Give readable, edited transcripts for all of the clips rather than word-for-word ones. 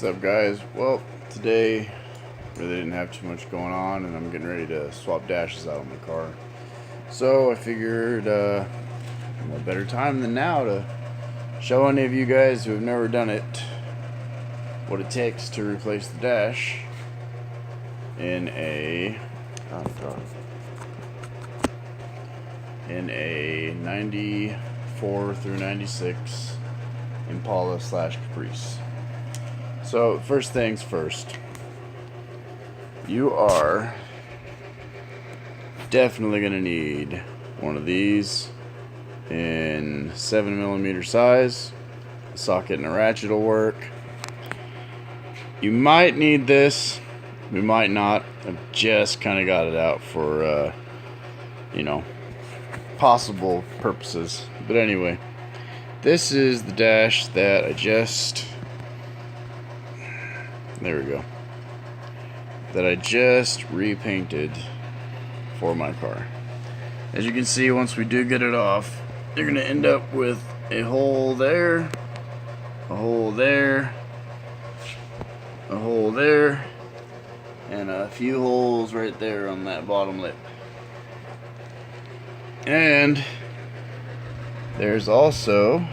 What's up, guys? Well, today really didn't have too much going on, and I'm getting ready to swap dashes out on my car. So I figured no better time than now to show any of you guys who have never done it what it takes to replace the dash in a 94 through 96 Impala / Caprice. So first things first, you are definitely going to need one of these in 7mm size. A socket and a ratchet will work. You might need this, we might not. I've just kind of got it out for possible purposes. But anyway, this is the dash that that I just repainted for my car. As you can see, once we do get it off, you're gonna end up with a hole there, a hole there, a hole there, and a few holes right there on that bottom lip. And there's also,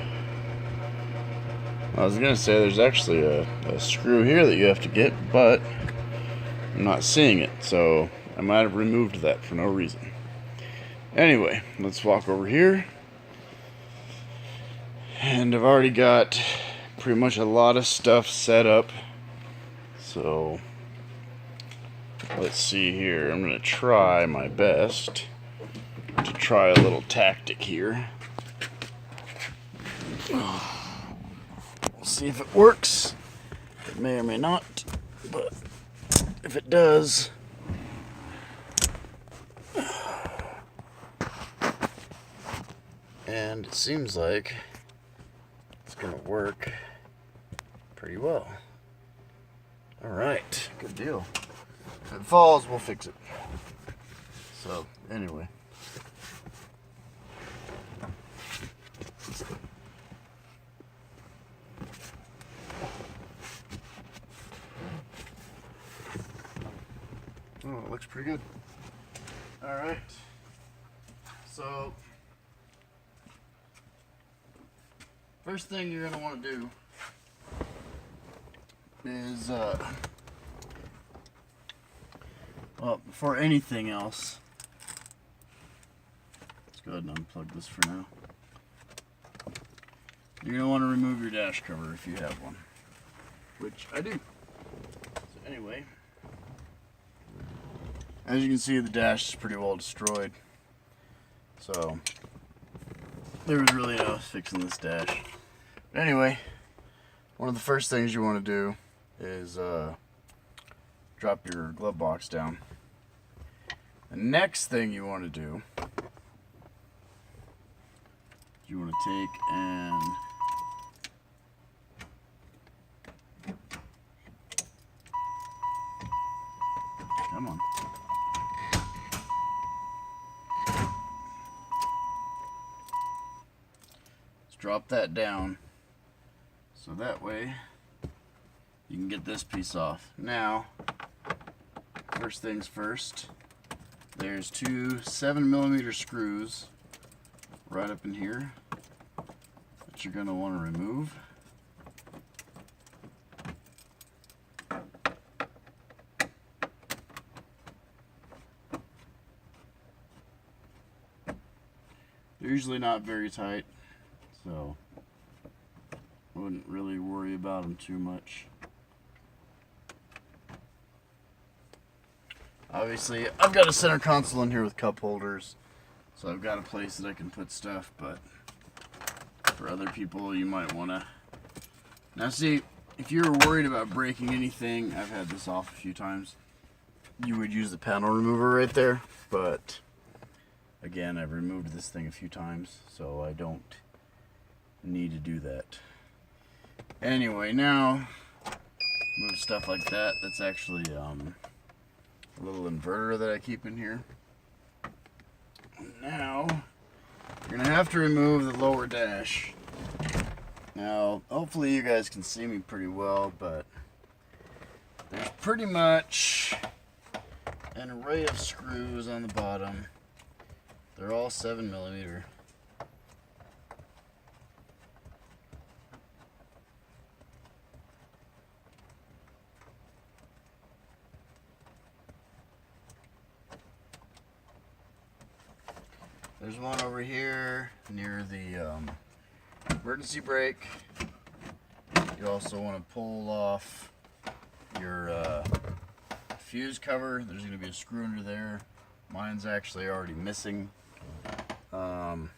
I was gonna say there's actually a screw here that you have to get, but I'm not seeing it, so I might have removed that for no reason. Anyway, let's walk over here. And I've already got pretty much a lot of stuff set up. So let's see here. I'm gonna try my best to try a little tactic here. We'll see if it works. It may or may not, but if it does, and it seems like it's gonna work pretty well. Alright, good deal. If it falls, we'll fix it. So, anyway. Oh, it looks pretty good. Alright. So, first thing you're going to want to do is, well, before anything else, let's go ahead and unplug this for now. You're going to want to remove your dash cover if you have one, which I do. So anyway, as you can see, the dash is pretty well destroyed. So there was really no fixing this dash. But anyway, one of the first things you want to do is drop your glove box down. The next thing you want to do, you want to take and come on. Let's drop that down so that way you can get this piece off. Now, first things first, there's two 7mm screws right up in here that you're going to want to remove. They're usually not very tight, so I wouldn't really worry about them too much. Obviously, I've got a center console in here with cup holders, so I've got a place that I can put stuff, but for other people, you might want to. Now see, if you're worried about breaking anything, I've had this off a few times, you would use the panel remover right there, but again, I've removed this thing a few times, so I don't need to do that. Anyway, now, move stuff like that. That's actually a little inverter that I keep in here. Now, you're going to have to remove the lower dash. Now, hopefully you guys can see me pretty well, but There's pretty much an array of screws on the bottom. They're all 7mm. There's one over here near the emergency brake. You also want to pull off your fuse cover. There's going to be a screw under there. Mine's actually already missing. You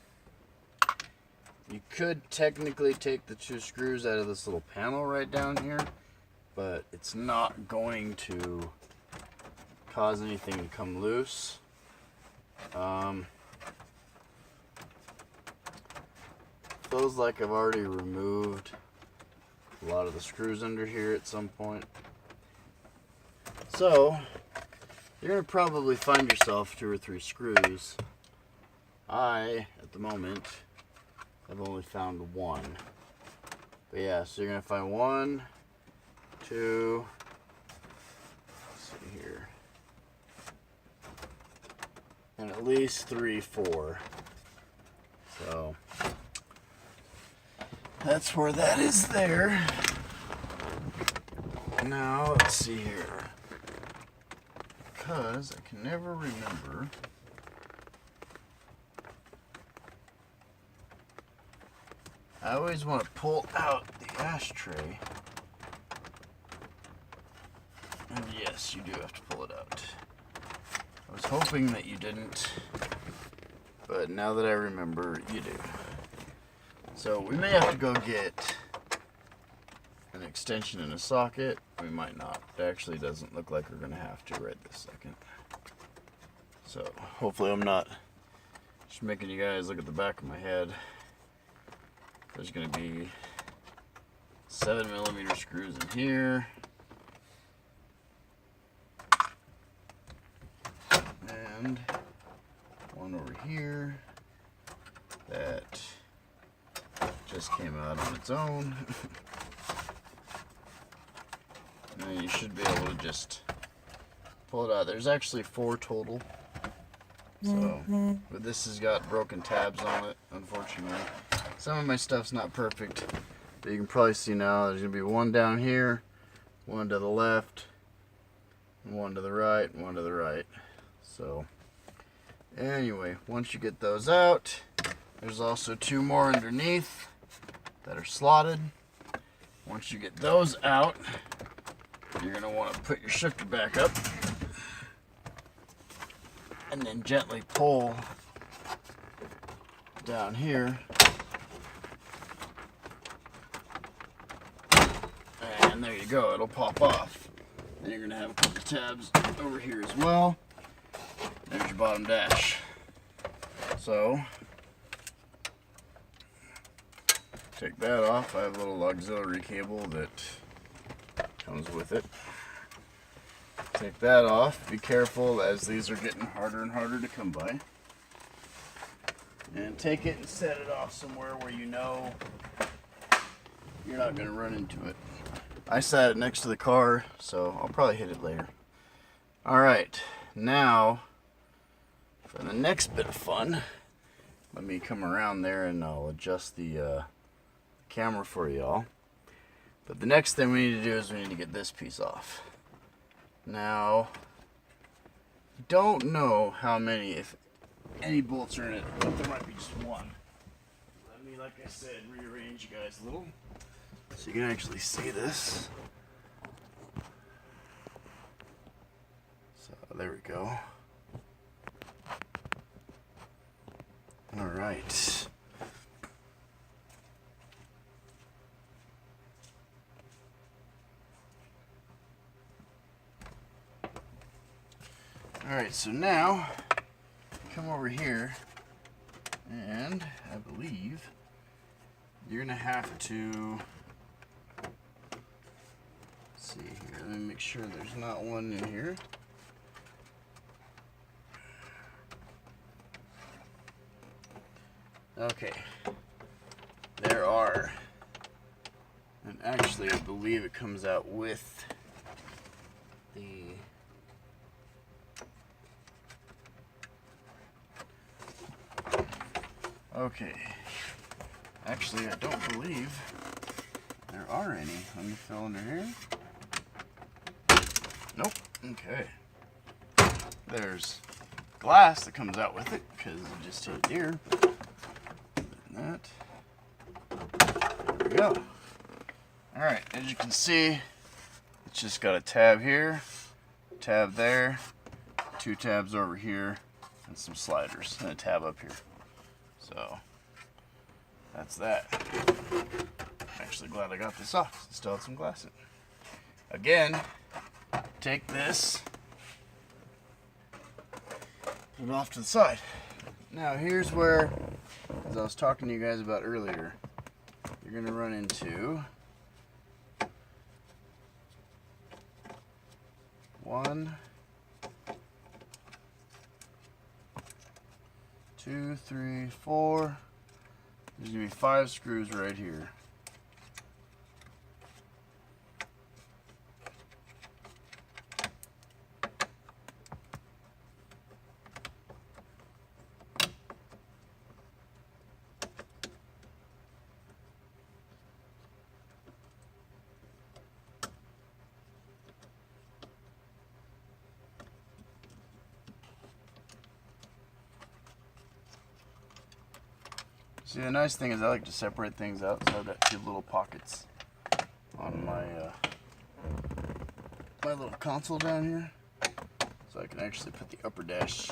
could technically take the 2 screws out of this little panel right down here, but it's not going to cause anything to come loose. Feels like I've already removed a lot of the screws under here at some point. So, you're going to probably find yourself 2 or 3 screws. I, at the moment, have only found 1. But yeah, so you're going to find 1, 2, let's see here, and at least 3, 4. So, that's where that is there. Now, let's see here. Because I can never remember. I always want to pull out the ashtray. And yes, you do have to pull it out. I was hoping that you didn't. But now that I remember, you do. So we may have to go get an extension and a socket. We might not. It actually doesn't look like we're going to have to right this second. So hopefully I'm not just making you guys look at the back of my head. There's going to be 7mm screws in here. And one over here that just came out on its own. And you should be able to just pull it out. There's actually 4 total. So, but this has got broken tabs on it, unfortunately. Some of my stuff's not perfect, but you can probably see now there's going to be 1 down here, 1 to the left, 1 to the right, 1 to the right. So, anyway, once you get those out, there's also 2 more underneath that are slotted. Once you get those out, you're going to want to put your shifter back up and then gently pull down here. And there you go, it'll pop off. Then you're going to have a couple tabs over here as well. There's your bottom dash. So, take that off. I have a little auxiliary cable that comes with it. Take that off. Be careful as these are getting harder and harder to come by. And take it and set it off somewhere where you know you're not going to run into it. I sat it next to the car, so I'll probably hit it later. Alright, now for the next bit of fun, let me come around there and I'll adjust the camera for y'all. But the next thing we need to do is we need to get this piece off. Now, don't know how many, if any bolts are in it, but there might be just 1. Let me, like I said, rearrange you guys a little so you can actually see this. So there we go. All right. Alright, so now come over here and I believe you're gonna have to, let's see here, let me make sure there's not one in here. Okay, there are, and actually I believe it comes out with Okay. Actually, I don't believe there are any. Let me fill under here. Nope. Okay. There's glass that comes out with it because it just hit here. That. There we go. Alright, as you can see, it's just got a tab here, tab there, 2 tabs over here, and some sliders, and a tab up here. So, that's that. I'm actually glad I got this off. It still had some glass in it. Again, take this, put it off to the side. Now here's where, as I was talking to you guys about earlier, you're going to run into 1, 2, 3, 4. There's going to be 5 screws right here. See, the nice thing is I like to separate things out, so I've got 2 little pockets on my my little console down here, so I can actually put the upper dash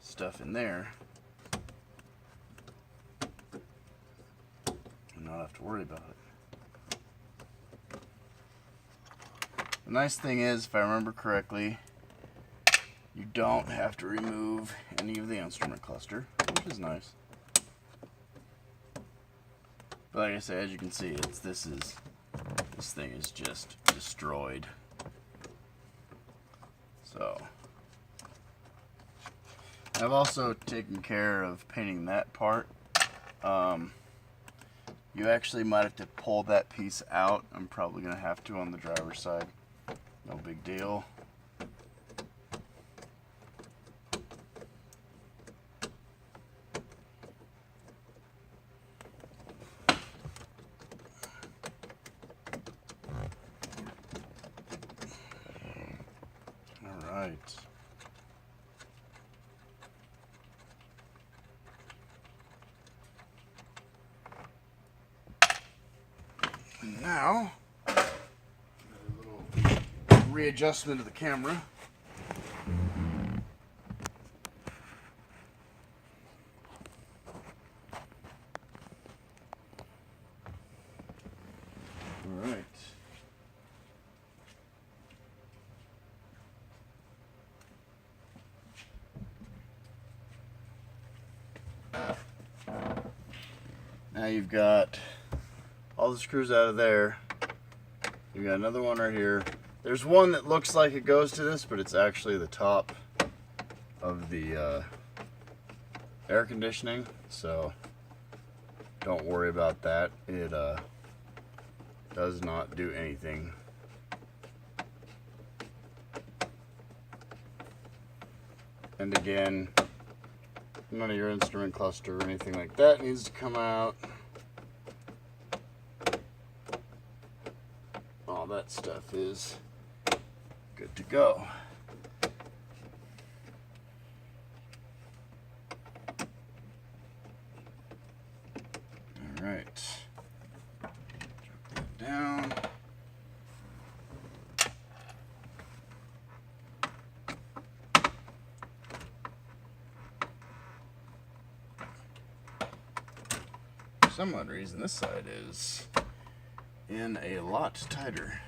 stuff in there and not have to worry about it. The nice thing is, if I remember correctly, you don't have to remove any of the instrument cluster, which is nice. But like I said, as you can see, this thing is just destroyed. So I've also taken care of painting that part. You actually might have to pull that piece out. I'm probably gonna have to on the driver's side. No big deal. Right. And now, a little readjustment of the camera. All right. Now you've got all the screws out of there. You've got another one right here. There's one that looks like it goes to this, but it's actually the top of the air conditioning, so don't worry about that. It does not do anything. And again, none of your instrument cluster or anything like that needs to come out. All that stuff is good to go. All right. Drop that down. For some odd reason, this side is in a lot tighter.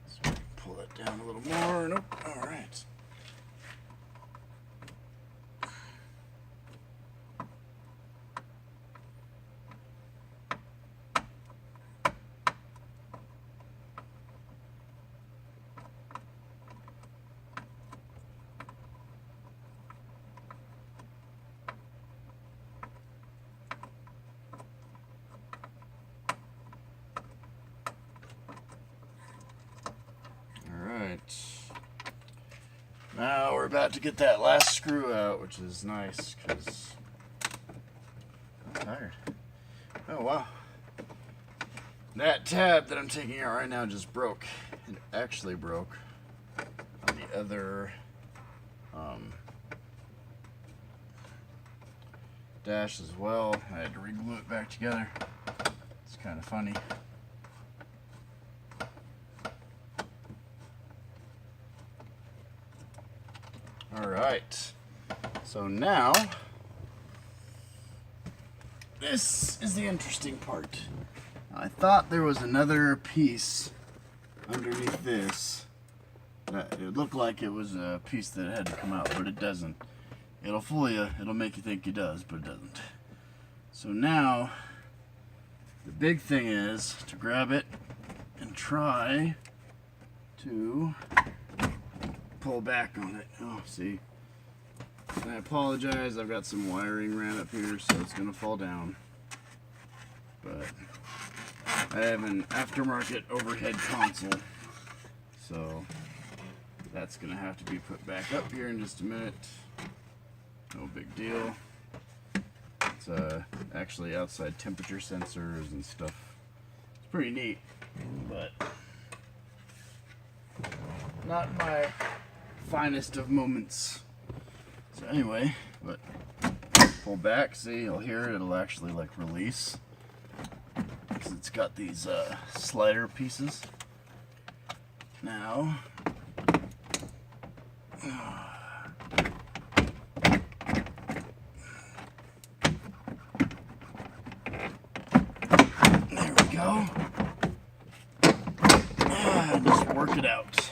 So we can pull that down a little more. Nope. All right. Now we're about to get that last screw out, which is nice because tired. Oh, wow. That tab that I'm taking out right now just broke. It actually broke on the other dash as well. I had to re-glue it back together. It's kind of funny. Alright, so now this is the interesting part. I thought there was another piece underneath this that it looked like it was a piece that had to come out, but it doesn't. It'll fool you, it'll make you think it does, but it doesn't. So now the big thing is to grab it and try to pull back on it. Oh, see. And I apologize, I've got some wiring ran up here, so it's gonna fall down. But I have an aftermarket overhead console, so that's gonna have to be put back up here in just a minute. No big deal. It's actually outside temperature sensors and stuff. It's pretty neat, but not my finest of moments. So anyway, but pull back, see, you'll hear it, it'll actually like release. Because it's got these slider pieces. Now, there we go. Just work it out.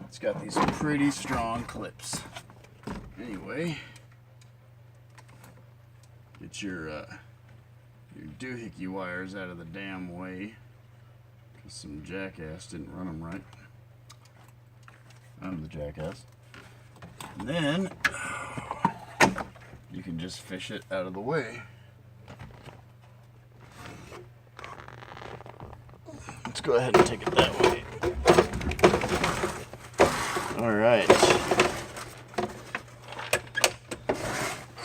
It's got these pretty strong clips. Anyway, get your doohickey wires out of the damn way, because some jackass didn't run them right. I'm the jackass. And then you can just fish it out of the way. Let's go ahead and take it that way. Alright.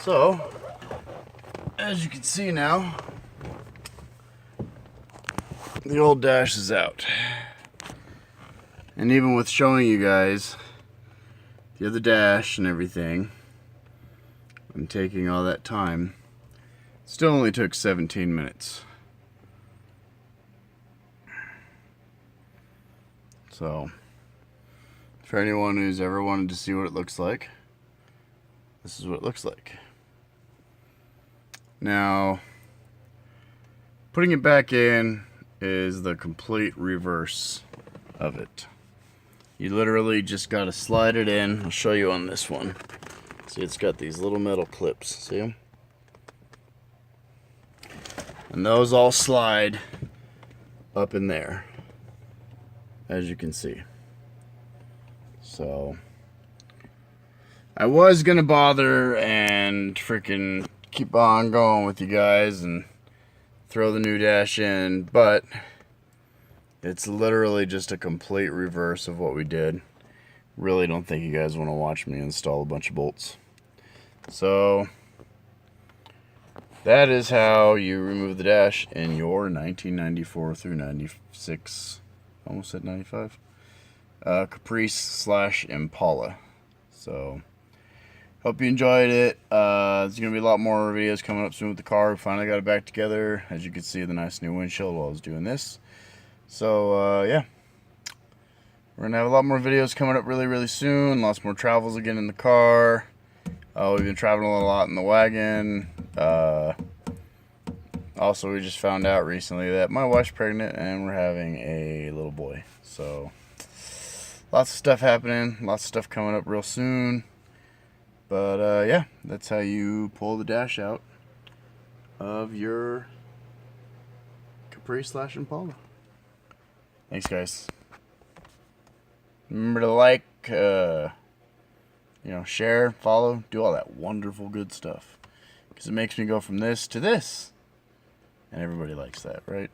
So, as you can see now, the old dash is out. And even with showing you guys the other dash and everything, and taking all that time, it still only took 17 minutes. So, for anyone who's ever wanted to see what it looks like, this is what it looks like. Now, putting it back in is the complete reverse of it. You literally just got to slide it in. I'll show you on this one. See, it's got these little metal clips. See them? And those all slide up in there, as you can see. So, I was gonna bother and freaking keep on going with you guys and throw the new dash in, but it's literally just a complete reverse of what we did. Really don't think you guys want to watch me install a bunch of bolts. So that is how you remove the dash in your 1994 through 96, almost at 95, Caprice / Impala. So hope you enjoyed it. There's going to be a lot more videos coming up soon with the car. We finally got it back together. As you can see, the nice new windshield while I was doing this. So, yeah. We're going to have a lot more videos coming up really soon. Lots more travels again in the car. We've been traveling a lot in the wagon. Also, we just found out recently that my wife's pregnant and we're having a little boy. So, lots of stuff happening. Lots of stuff coming up real soon. But, yeah, that's how you pull the dash out of your Caprice / Impala. Thanks, guys. Remember to like, share, follow, do all that wonderful good stuff. Because it makes me go from this to this. And everybody likes that, right?